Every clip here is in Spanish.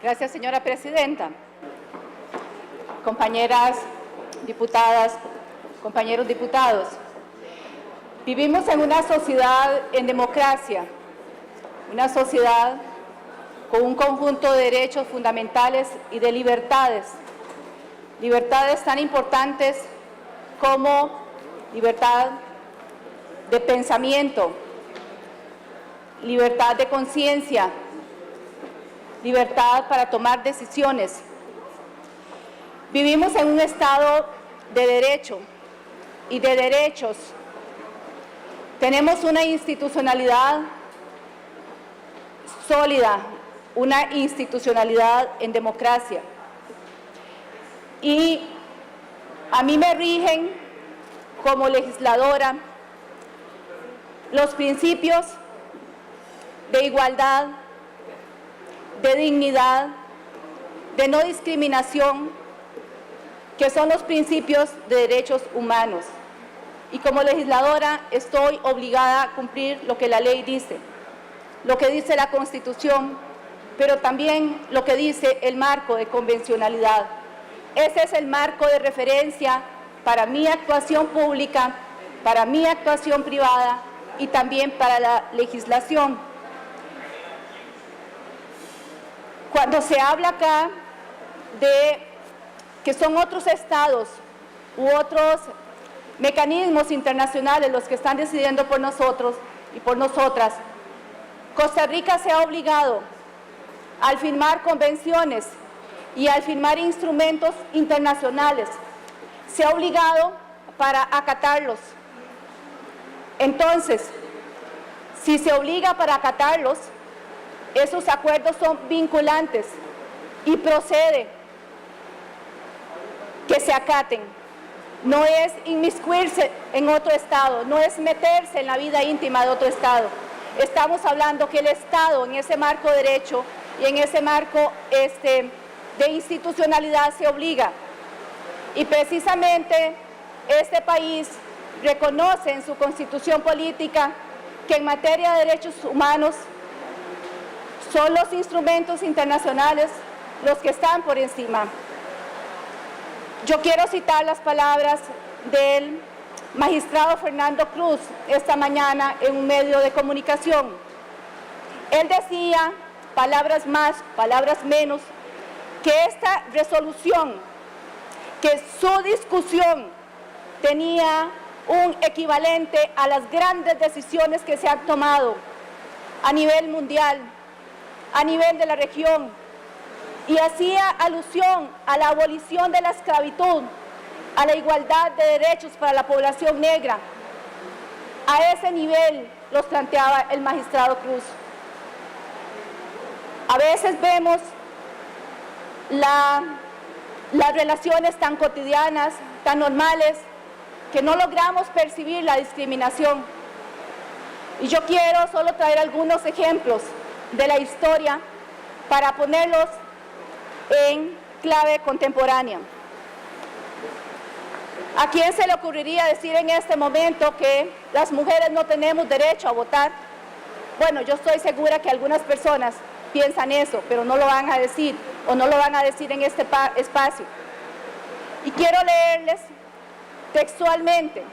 Gracias, señora presidenta. Compañeras diputadas, compañeros diputados, vivimos en una sociedad en democracia, una sociedad con un conjunto de derechos fundamentales y de libertades tan importantes como libertad de pensamiento, libertad de conciencia, libertad para tomar decisiones. Vivimos en un estado de derecho y de derechos. Tenemos una institucionalidad sólida, una institucionalidad en democracia. Y a mí me rigen como legisladora los principios de igualdad, de dignidad, de no discriminación, que son los principios de derechos humanos. Y como legisladora estoy obligada a cumplir lo que la ley dice, lo que dice la Constitución, pero también lo que dice el marco de convencionalidad. Ese es el marco de referencia para mi actuación pública, para mi actuación privada y también para la legislación. Cuando se habla acá de que son otros estados u otros mecanismos internacionales los que están decidiendo por nosotros y por nosotras, Costa Rica se ha obligado al firmar convenciones y al firmar instrumentos internacionales, se ha obligado para acatarlos. Entonces, si se obliga para acatarlos, esos acuerdos son vinculantes y procede que se acaten. No es inmiscuirse en otro estado, no es meterse en la vida íntima de otro estado. Estamos hablando que el Estado en ese marco de derecho y en ese marco de institucionalidad se obliga. Y precisamente este país reconoce en su constitución política que en materia de derechos humanos son los instrumentos internacionales los que están por encima. Yo quiero citar las palabras del magistrado Fernando Cruz esta mañana en un medio de comunicación. Él decía, palabras más, palabras menos, que esta resolución, que su discusión tenía un equivalente a las grandes decisiones que se han tomado a nivel mundial, a nivel de la región, y hacía alusión a la abolición de la esclavitud, a la igualdad de derechos para la población negra. A ese nivel los planteaba el magistrado Cruz. A veces vemos las relaciones tan cotidianas, tan normales, que no logramos percibir la discriminación. Y yo quiero solo traer algunos ejemplos de la historia para ponerlos en clave contemporánea. ¿A quién se le ocurriría decir en este momento que las mujeres no tenemos derecho a votar? Bueno, yo estoy segura que algunas personas piensan eso, pero no lo van a decir o no lo van a decir en este espacio. Y quiero leerles textualmente: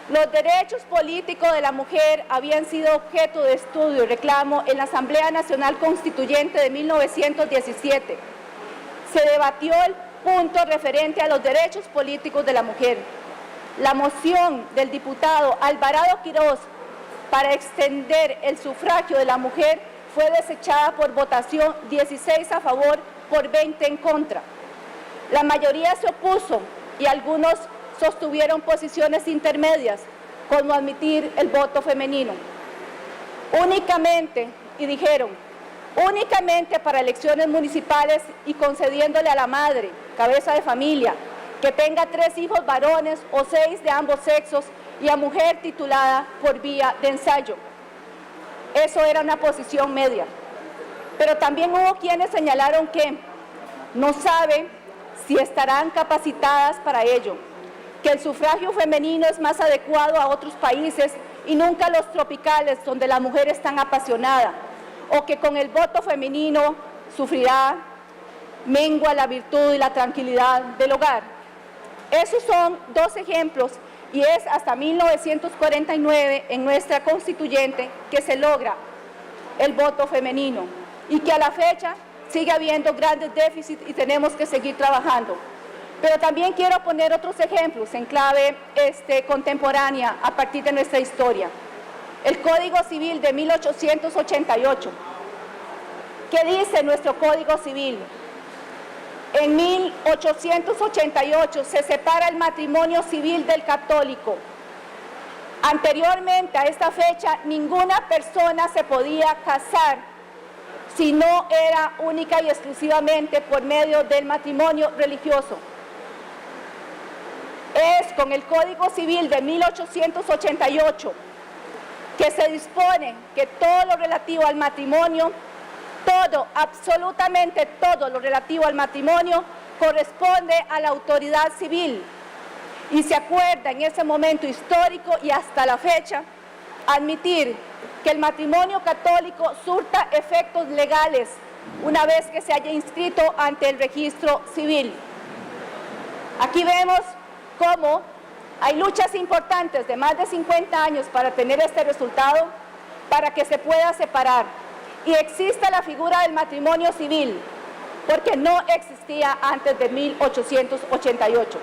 los derechos políticos de la mujer habían sido objeto de estudio y reclamo en la Asamblea Nacional Constituyente de 1917. Se debatió el punto referente a los derechos políticos de la mujer. La moción del diputado Alvarado Quiroz para extender el sufragio de la mujer fue desechada por votación 16 a favor por 20 en contra. La mayoría se opuso y algunos sostuvieron posiciones intermedias, como admitir el voto femenino. Únicamente, y dijeron, únicamente para elecciones municipales y concediéndole a la madre, cabeza de familia, que tenga 3 hijos varones o 6 de ambos sexos y a mujer titulada por vía de ensayo. Eso era una posición media. Pero también hubo quienes señalaron que no saben si estarán capacitadas para ello, que el sufragio femenino es más adecuado a otros países y nunca a los tropicales donde la mujer es tan apasionada, o que con el voto femenino sufrirá mengua la virtud y la tranquilidad del hogar. Esos son dos ejemplos y es hasta 1949 en nuestra constituyente que se logra el voto femenino y que a la fecha sigue habiendo grandes déficits y tenemos que seguir trabajando. Pero también quiero poner otros ejemplos en clave contemporánea a partir de nuestra historia. El Código Civil de 1888. ¿Qué dice nuestro Código Civil? En 1888 se separa el matrimonio civil del católico. Anteriormente a esta fecha, ninguna persona se podía casar si no era única y exclusivamente por medio del matrimonio religioso. Es con el Código Civil de 1888 que se dispone que todo lo relativo al matrimonio, todo, absolutamente todo lo relativo al matrimonio corresponde a la autoridad civil. Y se acuerda en ese momento histórico y hasta la fecha admitir que el matrimonio católico surta efectos legales una vez que se haya inscrito ante el registro civil. Aquí vemos cómo hay luchas importantes de más de 50 años para tener este resultado, para que se pueda separar. Y existe la figura del matrimonio civil, porque no existía antes de 1888.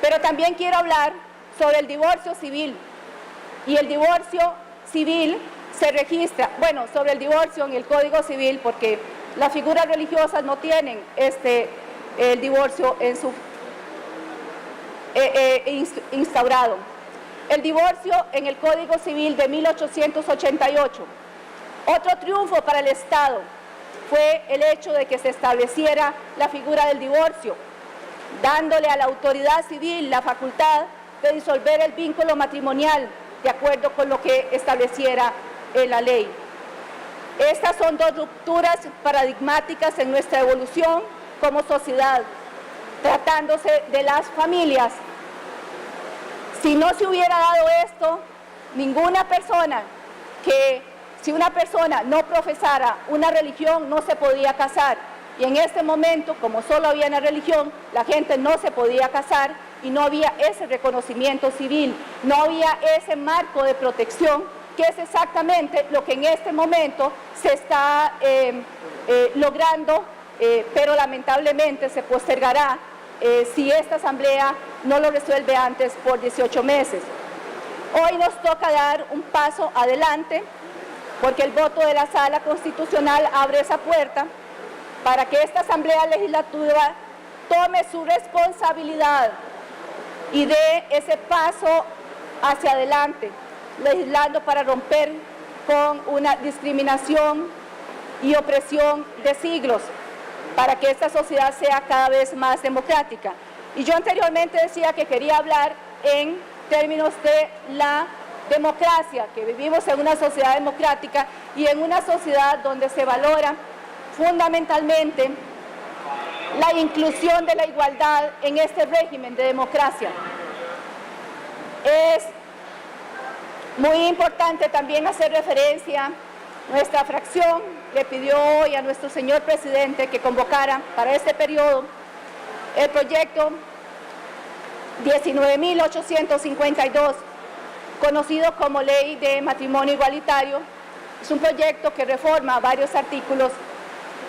Pero también quiero hablar sobre el divorcio civil. Y el divorcio civil se registra, bueno, sobre el divorcio en el Código Civil, porque las figuras religiosas no tienen el divorcio en su instaurado. El divorcio en el Código Civil de 1888. Otro triunfo para el Estado fue el hecho de que se estableciera la figura del divorcio, dándole a la autoridad civil la facultad de disolver el vínculo matrimonial de acuerdo con lo que estableciera la ley. Estas son dos rupturas paradigmáticas en nuestra evolución como sociedad, tratándose de las familias. Si no se hubiera dado esto, si una persona no profesara una religión, no se podía casar. Y en este momento, como solo había una religión, la gente no se podía casar y no había ese reconocimiento civil, no había ese marco de protección, que es exactamente lo que en este momento se está logrando, pero lamentablemente se postergará si esta asamblea no lo resuelve antes por 18 meses. Hoy nos toca dar un paso adelante, porque el voto de la Sala Constitucional abre esa puerta para que esta Asamblea Legislativa tome su responsabilidad y dé ese paso hacia adelante, legislando para romper con una discriminación y opresión de siglos, para que esta sociedad sea cada vez más democrática. Y yo anteriormente decía que quería hablar en términos de la democracia, que vivimos en una sociedad democrática y en una sociedad donde se valora fundamentalmente la inclusión de la igualdad en este régimen de democracia. Es muy importante también hacer referencia, nuestra fracción le pidió hoy a nuestro señor presidente que convocara para este periodo el proyecto 19.852, conocido como Ley de Matrimonio Igualitario. Es un proyecto que reforma varios artículos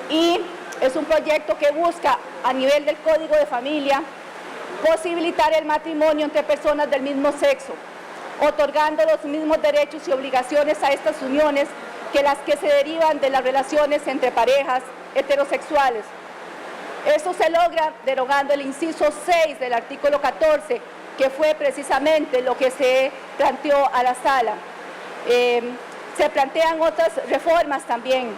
y es un proyecto que busca a nivel del Código de Familia posibilitar el matrimonio entre personas del mismo sexo, otorgando los mismos derechos y obligaciones a estas uniones que las que se derivan de las relaciones entre parejas heterosexuales. Esto se logra derogando el inciso 6 del artículo 14, que fue precisamente lo que se planteó a la sala. Se plantean otras reformas también.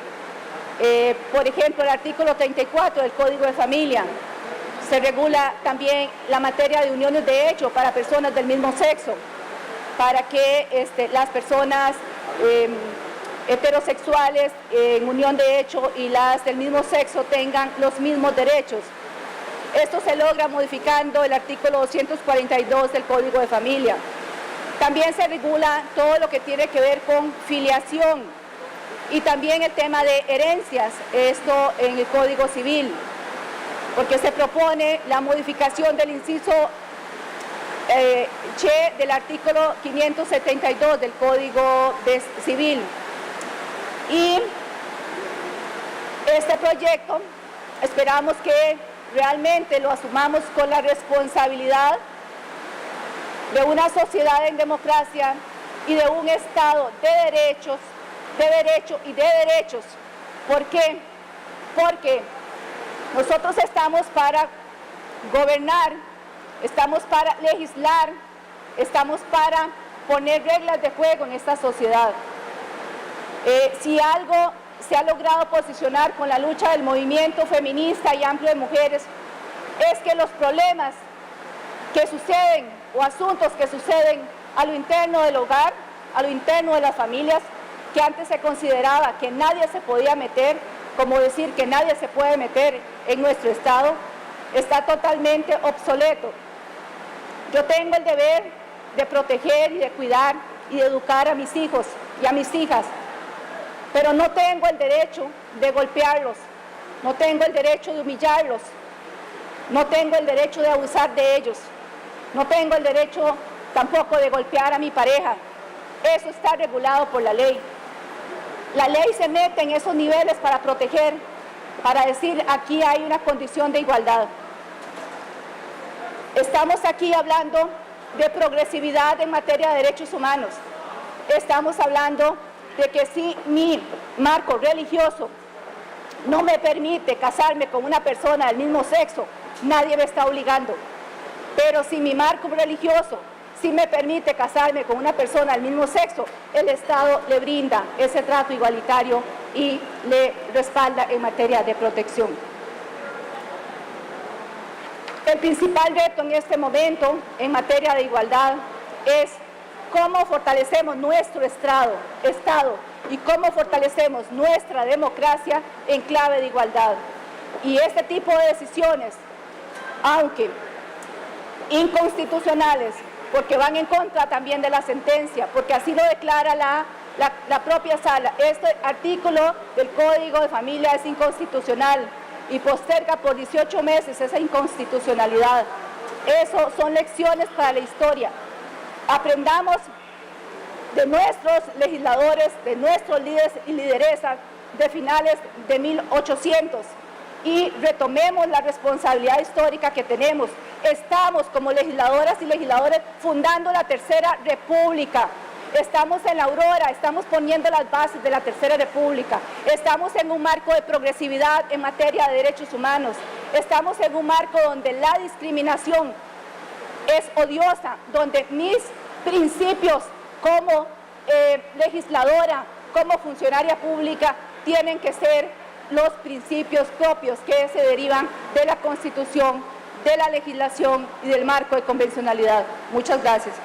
Por ejemplo, el artículo 34 del Código de Familia. Se regula también la materia de uniones de hecho para personas del mismo sexo, para que las personas heterosexuales en unión de hecho y las del mismo sexo tengan los mismos derechos. Esto se logra modificando el artículo 242 del Código de Familia. También se regula todo lo que tiene que ver con filiación Y también el tema de herencias, esto en el Código Civil, porque se propone la modificación del inciso che del artículo 572 del Código Civil. Y este proyecto esperamos que realmente lo asumamos con la responsabilidad de una sociedad en democracia y de un Estado de derecho y de derechos. ¿Por qué? Porque nosotros estamos para gobernar, estamos para legislar, estamos para poner reglas de juego en esta sociedad. Si algo se ha logrado posicionar con la lucha del movimiento feminista y amplio de mujeres, es que los problemas que suceden o asuntos que suceden a lo interno del hogar, a lo interno de las familias, que antes se consideraba que nadie se podía meter, como decir que nadie se puede meter en nuestro Estado, está totalmente obsoleto. Yo tengo el deber de proteger y de cuidar y de educar a mis hijos y a mis hijas, pero no tengo el derecho de golpearlos, no tengo el derecho de humillarlos, no tengo el derecho de abusar de ellos, no tengo el derecho tampoco de golpear a mi pareja. Eso está regulado por la ley. La ley se mete en esos niveles para proteger, para decir aquí hay una condición de igualdad. Estamos aquí hablando de progresividad en materia de derechos humanos. Estamos hablando de que si mi marco religioso no me permite casarme con una persona del mismo sexo, nadie me está obligando. Pero si mi marco religioso sí me permite casarme con una persona del mismo sexo, el Estado le brinda ese trato igualitario y le respalda en materia de protección. El principal reto en este momento en materia de igualdad es cómo fortalecemos nuestro Estado y cómo fortalecemos nuestra democracia en clave de igualdad. Y este tipo de decisiones, aunque inconstitucionales, porque van en contra también de la sentencia, porque así lo declara la propia sala, este artículo del Código de Familia es inconstitucional y posterga por 18 meses esa inconstitucionalidad. Eso son lecciones para la historia. Aprendamos de nuestros legisladores, de nuestros líderes y lideresas de finales de 1800 y retomemos la responsabilidad histórica que tenemos. Estamos como legisladoras y legisladores fundando la Tercera República. Estamos en la aurora, estamos poniendo las bases de la Tercera República. Estamos en un marco de progresividad en materia de derechos humanos. Estamos en un marco donde la discriminación es odiosa, donde mis principios como legisladora, como funcionaria pública, tienen que ser los principios propios que se derivan de la Constitución, de la legislación y del marco de convencionalidad. Muchas gracias.